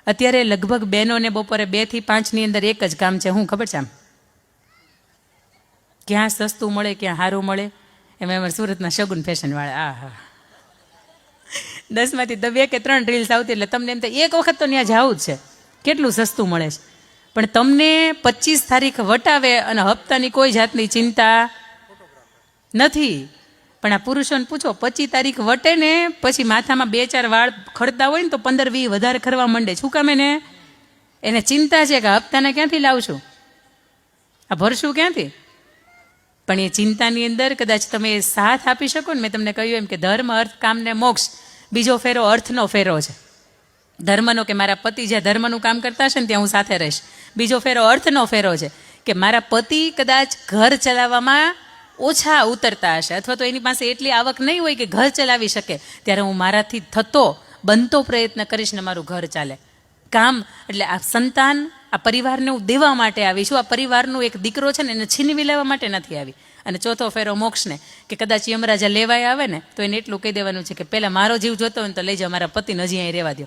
અત્યારે લગભગ બહેનોને બપોરે 2 થી 5ની અંદર એક જ કામ છે, શું ખબર છે? આમ ક્યાં સસ્તું મળે, ક્યાં સારું મળે. એમાં અમારા સુરતના શગુન ફેશનવાળા, હા 10માંથી 2 કે 3 રીલ્સ આવતી એટલે તમને એમ થાય એક વખત તો ત્યાં જવું જ છે, કેટલું સસ્તું મળે છે. પણ તમને 25 તારીખ વટાવે અને હપ્તાની કોઈ જાતની ચિંતા નથી. પણ આ પુરુષોને પૂછો, 25 તારીખ વટે ને પછી માથામાં 2-4 વાળ ખડતા હોય ને તો 15-20 વધારે ખરવા માંડે. શું કામ? એને ચિંતા છે કે હપ્તાને ક્યાંથી લાવશું, આ ભરશું ક્યાંથી. પણ એ ચિંતાની અંદર કદાચ તમે સાથ આપી શકો ને, મેં તમને કહ્યું એમ કે ધર્મ, અર્થ, કામ ને મોક્ષ. બીજો ફેરો અર્થનો ફેરો છે, ધર્મનો, કે મારા પતિ જ્યાં ધર્મનું કામ કરતા હશે ને ત્યાં હું સાથે રહીશ. બીજો ફેરો અર્થનો ફેરો છે કે મારા પતિ કદાચ ઘર ચલાવવામાં ઓછા ઉતરતા હશે, અથવા તો એની પાસે એટલી આવક નહીં હોય કે ઘર ચલાવી શકે, ત્યારે હું મારાથી બનતો પ્રયત્ન કરીશ ને મારું ઘર ચાલે. કામ એટલે આ સંતાન, આ પરિવારને હું દેવા માટે આવી છું. આ પરિવારનો એક દીકરો છે ને એને છીનવી લેવા માટે નથી આવી. અને ચોથો ફેરો મોક્ષને, કે કદાચ યમરાજા લેવાય આવે ને તો એને એટલું કહી દેવાનું છે કે પહેલાં મારો જીવ જોતો હોય ને તો લઈ જાઓ, મારા પતિને હજી અહીં રહેવા દો.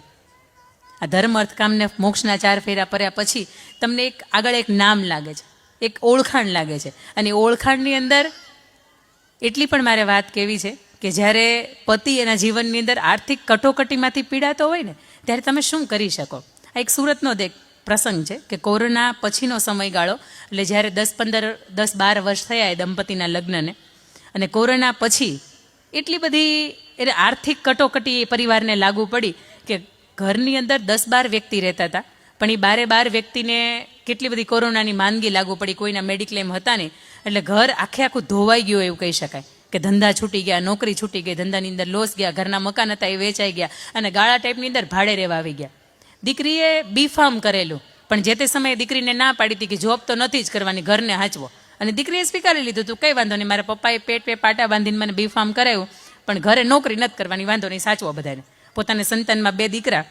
આ ધર્મ, અર્થ, કામને મોક્ષના 4 ફેરા પર્યા પછી તમને આગળ એક નામ લાગે છે, એક ઓળખાણ લાગે છે. અને ઓળખાણની અંદર એટલી પણ મારે વાત કહેવી છે કે જ્યારે પતિ એના જીવનની અંદર આર્થિક કટોકટીમાંથી પીડાતો હોય ને ત્યારે તમે શું કરી શકો. આ એક સુરતનો જ એક પ્રસંગ છે કે કોરોના પછીનો સમયગાળો, એટલે જ્યારે 10-12 વર્ષ થયા એ દંપતીના લગ્નને, અને કોરોના પછી એટલી બધી એને આર્થિક કટોકટી એ પરિવારને લાગુ પડી કે ઘરની અંદર 10-12 વ્યક્તિ રહેતા હતા, પણ એ 12 વ્યક્તિને કેટલી બધી કોરોનાની માંદગી લાગુ પડી. કોઈના મેડિક્લેમ હતા નહીં, એટલે ઘર આખું ધોવાઈ ગયું એવું કહી શકાય. કે ધંધા છૂટી ગયા, નોકરી છૂટી ગઈ, ધંધાની અંદર લોસ ગયા, ઘરના મકાન હતા એ વેચાઈ ગયા, અને ગાળા ટાઈપની અંદર ભાડે રહેવા આવી ગયા. દીકરીએ B.Pharm કરેલું, પણ જે તે સમયે દીકરીને ના પાડી હતી કે જોબ તો નથી જ કરવાની, ઘરને હાંચવો. અને દીકરીએ સ્વીકારી લીધું હતું, કંઈ વાંધો નહીં, મારા પપ્પાએ પેટ પાટા બાંધીને મને B.Pharm કરાવ્યું, પણ ઘરે નોકરી નથી કરવાની, વાંધો નહીં, સાચવો બધાને. પોતાના સંતાનમાં 2 દીકરા.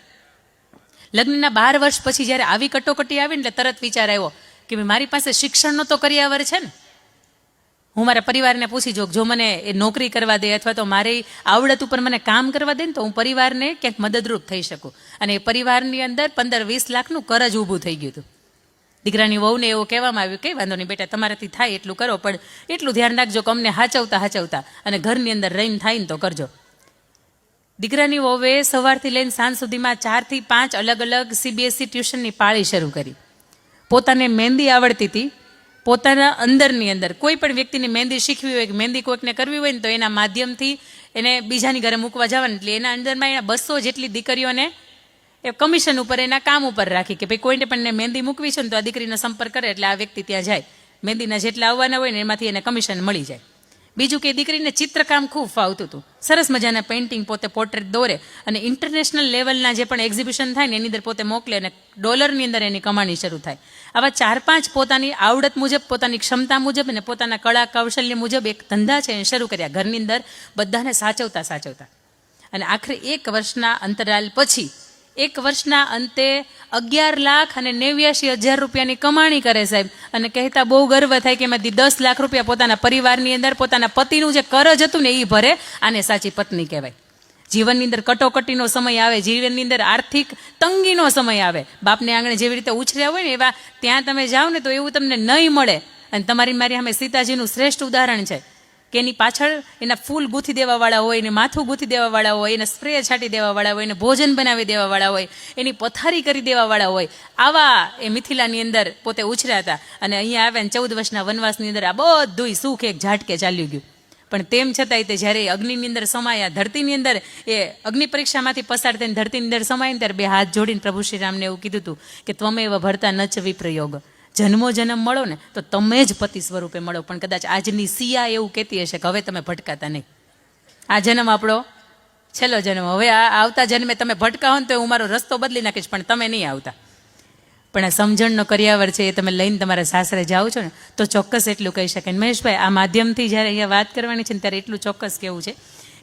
લગ્નના 12 વર્ષ પછી જ્યારે આવી કટોકટી આવી ને એટલે તરત વિચાર આવ્યો કે મારી પાસે શિક્ષણનો તો કરિયાવર છે ને, હું મારા પરિવારને પૂછી જોઉં, જો મને એ નોકરી કરવા દે અથવા તો મારી આવડત ઉપર મને કામ કરવા દે ને તો હું પરિવારને ક્યાંક મદદરૂપ થઈ શકું. અને એ પરિવારની અંદર 15-20 લાખનું કરજ ઊભું થઈ ગયું હતું. દીકરાની વહુને એવું કહેવામાં આવ્યું, કંઈ વાંધો નહીં બેટા, તમારાથી થાય એટલું કરો, પણ એટલું ધ્યાન રાખજો કે અમને હાચવતા અને ઘરની અંદર રહીને થાય ને તો કરજો. દીકરાની વહુએ સવારથી લઈને સાંજ સુધીમાં 4 થી 5 અલગ અલગ CBSE ટ્યુશનની પાળી શરૂ કરી. પોતાને મહેંદી આવડતી હતી, પોતાના અંદરની અંદર કોઈ પણ વ્યક્તિને મહેંદી શીખવી હોય કે મહેંદી કોઈકને કરવી હોય ને તો એના માધ્યમથી એને બીજાની ઘરે મૂકવા જવાનું, એટલે એના અંદરમાં એના 200 જેટલી દીકરીઓને એ કમિશન ઉપર, એના કામ ઉપર રાખી કે ભાઈ કોઈને પણ મહેંદી મૂકવી છે ને તો આ દીકરીનો સંપર્ક કરે એટલે આ વ્યક્તિ ત્યાં જાય, મહેંદીના જેટલા આવવાના હોય ને એમાંથી એને કમિશન મળી જાય. બીજું કે દીકરીને ચિત્રકામ ખૂબ ફાવતું હતું, સરસ મજાના પેઇન્ટિંગ, પોતે પોર્ટ્રેટ દોરે અને ઇન્ટરનેશનલ લેવલના જે પણ એક્ઝિબિશન થાય ને એની અંદર પોતે મોકલે અને ડોલરની અંદર એની કમાણી શરૂ થાય. આવા 4-5 પોતાની આવડત મુજબ, પોતાની ક્ષમતા મુજબ અને પોતાના કળા કૌશલ્ય મુજબ એક ધંધા છે એ શરૂ કર્યા, ઘરની અંદર બધાને સાચવતા. અને આખરે 1 વર્ષના અંતરાલ પછી 1 વર્ષના અંતે 11,89,000 રૂપિયાની કમાણી કરે સાહેબ. અને કહેતા બહુ ગર્વ થાય કે એમાંથી 10 લાખ રૂપિયા પોતાના પરિવારની અંદર પોતાના પતિનું જે કરજ હતું ને એ ભરે. આને સાચી પત્ની કહેવાય. જીવનની અંદર કટોકટીનો સમય આવે, જીવનની અંદર આર્થિક તંગીનો સમય આવે, બાપને આંગણે જેવી રીતે ઉછર્યા હોય ને એવા ત્યાં તમે જાઓ ને તો એવું તમને નહીં મળે. અને તમારી મારી સામે સીતાજીનું શ્રેષ્ઠ ઉદાહરણ છે કે એની પાછળ એના ફૂલ ગૂંથી દેવાવાળા હોય, એને માથું ગૂંથી દેવાવાળા હોય, એને સ્પ્રે છાંટી દેવાવાળા હોય, એને ભોજન બનાવી દેવાવાળા હોય, એની પથારી કરી દેવાવાળા હોય. આવા એ મિથિલાની અંદર પોતે ઉછર્યા હતા. અને અહીંયા આવ્યા ને 14 વર્ષના વનવાસની અંદર આ બધું સુખ એક ઝાટકે ચાલ્યું ગયું. પણ તેમ છતાંય તે જ્યારે અગ્નિની અંદર સમાયા, ધરતીની અંદર એ અગ્નિ પરીક્ષામાંથી પસાર થઈને ધરતીની અંદર સમાય ને ત્યારે 2 હાથ જોડીને પ્રભુ શ્રીરામને એવું કીધું હતું કે ત્વમેવ ભરતા ન ચ વિપ્રયોગ, જન્મો જન્મ મળો ને તો તમે જ પતિ સ્વરૂપે મળો. પણ કદાચ આજની સિયા એવું કહેતી હશે કે હવે તમે ભટકાતા નહીં, આ જન્મ આપણો છેલ્લો જન્મ, હવે આ આવતા જન્મે તમે ભટકાવો ને તો હું મારો રસ્તો બદલી નાખીશ, પણ તમે નહીં આવતા. પણ આ સમજણનો કરિયાવર છે એ તમે લઈને તમારા સાસરે જાઓ છો ને તો ચોક્કસ એટલું કહી શકાય. મહેશભાઈ, આ માધ્યમથી જ્યારે અહીંયા વાત કરવાની છે ને ત્યારે એટલું ચોક્કસ કહેવું છે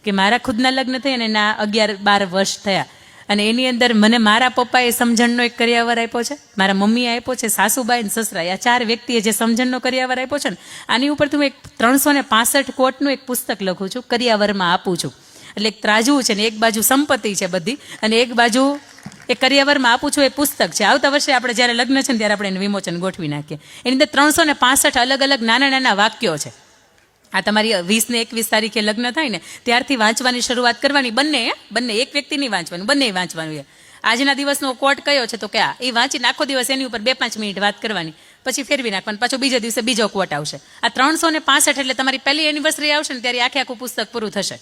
કે મારા ખુદના લગ્ન થયા અને એના 11-12 વર્ષ થયા, અને એની અંદર મને મારા પપ્પાએ સમજણનો એક કરિયાવર આપ્યો છે, મારા મમ્મીએ આપ્યો છે, સાસુબાઈ અને સસરાએ, આ 4 વ્યક્તિએ જે સમજણનો કરિયાવર આપ્યો છે ને આની ઉપર હું એક 365 કોટનું એક પુસ્તક લખું છું, કરિયાવરમાં આપું છું. એટલે એક ત્રાજવું છે ને એક બાજુ સંપત્તિ છે બધી અને એક બાજુ એ કરિયાવરમાં આપું છું, એ પુસ્તક છે. આવતા વર્ષે આપણે જ્યારે લગ્ન છે ને ત્યારે આપણે એનું વિમોચન ગોઠવી નાખીએ. એની અંદર 365 અલગ અલગ નાના નાના વાક્યો છે. આ તમારી 20 ને 21 તારીખે લગ્ન થાય ને ત્યારથી વાંચવાની શરૂઆત કરવાની. બંને એક વ્યક્તિ નહીં વાંચવાનું, બંને વાંચવાનું. આજના દિવસનો કોટ કયો છે તો કે એ વાંચીને આખો દિવસ એની ઉપર 2-5 મિનિટ વાત કરવાની, પછી ફેરવી નાખવાનું, પાછો બીજા દિવસે બીજો કોટ આવશે. આ 365 એટલે તમારી પહેલી એનિવર્સરી આવશે ને ત્યારે આખું પુસ્તક પૂરું થશે.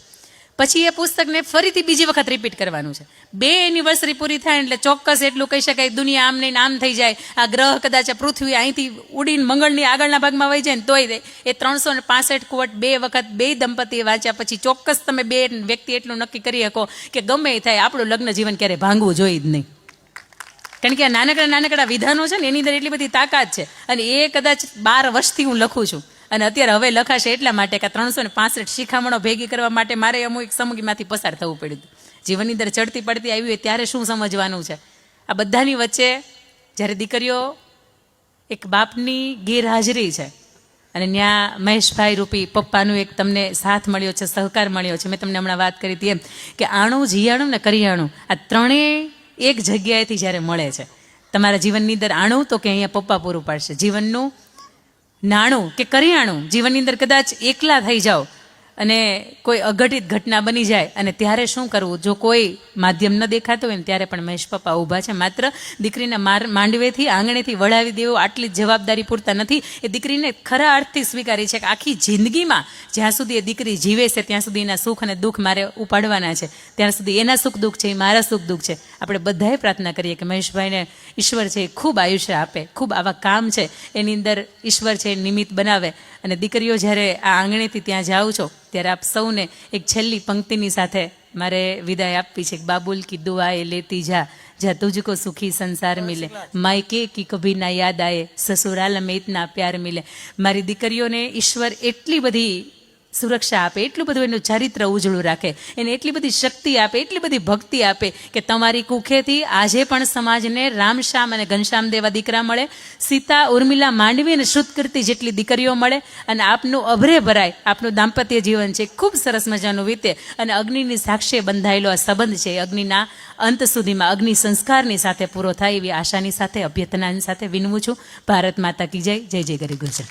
પછી એ પુસ્તકને ફરીથી બીજી વખત રિપીટ કરવાનું છે. 2 એનિવર્સરી પૂરી થાય એટલે ચોક્કસ એટલું કહી શકાય દુનિયા આમ નહીં આમ થઈ જાય, આ ગ્રહ કદાચ પૃથ્વી અહીંથી ઉડીને મંગળની આગળના ભાગમાં વહી જાય ને તોય એ 365 કોટ 2 વખત 2 દંપતીએ વાંચ્યા પછી ચોક્કસ તમે 2 વ્યક્તિ એટલું નક્કી કરી શકો કે ગમે એ થાય આપણું લગ્ન જીવન ક્યારે ભાંગવું જોઈએ જ નહીં. કારણ કે આ નાનકડા નાનકડા વિધાનો છે ને એની અંદર એટલી બધી તાકાત છે. અને એ કદાચ 12 વર્ષથી હું લખું છું અને અત્યારે હવે લખાશે એટલા માટે કે 365 શિખામણો ભેગી કરવા માટે મારે અમુક સમયમાંથી પસાર થવું પડ્યું હતું. જીવનની અંદર ચડતી પડતી આવી હોય ત્યારે શું સમજવાનું છે. આ બધાની વચ્ચે જ્યારે દીકરીઓ એક બાપની ગેરહાજરી છે અને ત્યાં મહેશભાઈ રૂપી પપ્પાનું એક તમને સાથ મળ્યો છે, સહકાર મળ્યો છે. મેં તમને હમણાં વાત કરી હતી એમ કે આણું, જીયાણું ને કરિયાણું આ ત્રણેય એક જગ્યાએથી જ્યારે મળે છે તમારા જીવનની અંદર આણું તો કે અહીંયા પપ્પા પૂરું પાડશે. જીવનનું નાણું કે કરિયાણું જીવનની અંદર કદાચ એકલા થઈ જાઓ અને કોઈ અઘટિત ઘટના બની જાય અને ત્યારે શું કરવું, જો કોઈ માધ્યમ ન દેખાતું હોય ત્યારે પણ મહેશ પપ્પા ઊભા છે. માત્ર દીકરીને માંડવેથી આંગણેથી વળાવી દેવું આટલી જ જવાબદારી પૂરતા નથી, એ દીકરીને ખરા અર્થથી સ્વીકારી છે કે આખી જિંદગીમાં જ્યાં સુધી એ દીકરી જીવે છે ત્યાં સુધી એના સુખ અને દુઃખ મારે ઉપાડવાના છે. ત્યાં સુધી એના સુખ દુઃખ છે, એ મારા સુખ દુઃખ છે. આપણે બધાએ પ્રાર્થના કરીએ કે મહેશભાઈને ઈશ્વર છે એ ખૂબ આયુષ્ય આપે, ખૂબ આવા કામ છે એની અંદર ઈશ્વર છે નિમિત્ત બનાવે. અને દીકરીઓ જ્યારે આ આંગણેથી ત્યાં જાઓ છો ત્યારે આપ સૌને એક છેલ્લી પંક્તિની સાથે મારે વિદાય આપવી છે. બાબુલ કી દુઆએ લેતી જા જા તુજકો સુખી સંસાર મિલે, માયકે કી કભી ના યાદ આયે સસુરાલ મેં ઇતના પ્યાર મિલે. મારી દીકરીઓને ઈશ્વર એટલી બધી સુરક્ષા આપે, એટલું બધું એનું ચારિત્ર ઉજળું રાખે, એને એટલી બધી શક્તિ આપે, એટલી બધી ભક્તિ આપે કે તમારી કુખેથી આજે પણ સમાજને રામશ્યામ અને ઘનશ્યામ દેવા દીકરા મળે, સીતા ઉર્મિલા માંડવી અને શુદ્ધ કીર્તિ જેટલી દીકરીઓ મળે અને આપનું અભરે ભરાય, આપનું દાંપત્ય જીવન છે ખૂબ સરસ મજાનું વીતે અને અગ્નિની સાક્ષીએ બંધાયેલો આ સંબંધ છે અગ્નિના અંત સુધીમાં અગ્નિ સંસ્કારની સાથે પૂરો થાય એવી આશાની સાથે અભ્યર્થનાની સાથે વિનવું છું. ભારત માતા કી જય. જય જય ગરી ગુજર.